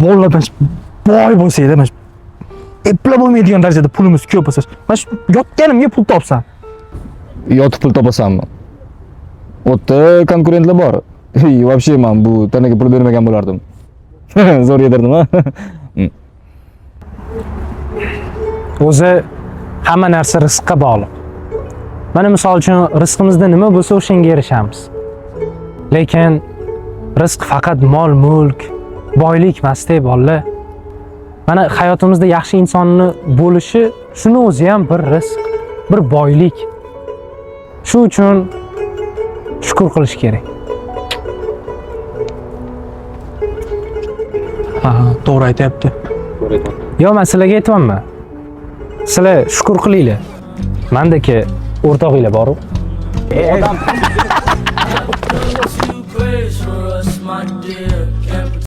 Bolalar boy bo'lsa-edi, mana eplab bo'lmaydigan darajada pulimiz ko'p bo'lsa, mana shu yotganimga pul topsam. Yotib pul topasanmi? O'tda konkurentlar bor. Вообще men bu tanaga pul bermagan bo'lardim. Zo'r yedirdim-a? O'zi hamma narsa rizqqa bog'liq. Mana misol uchun rizqimizda nima bo'lsa o'shanga erishamiz. Lekin rizq faqat mol-mulk, boylik emas-da, bolalar. Mana hayotimizda yaxshi insonni bo'lishi shuni o'zi ham bir rizq, bir boylik. Shu uchun shukr qilish kerak. Ha, to'g'ri aytayapti. Yo, men sizlarga aytmayman. Sizlar shukr qilinglar. Mendagi o'rtog'inglar bor-ku. You praise for us, my dear.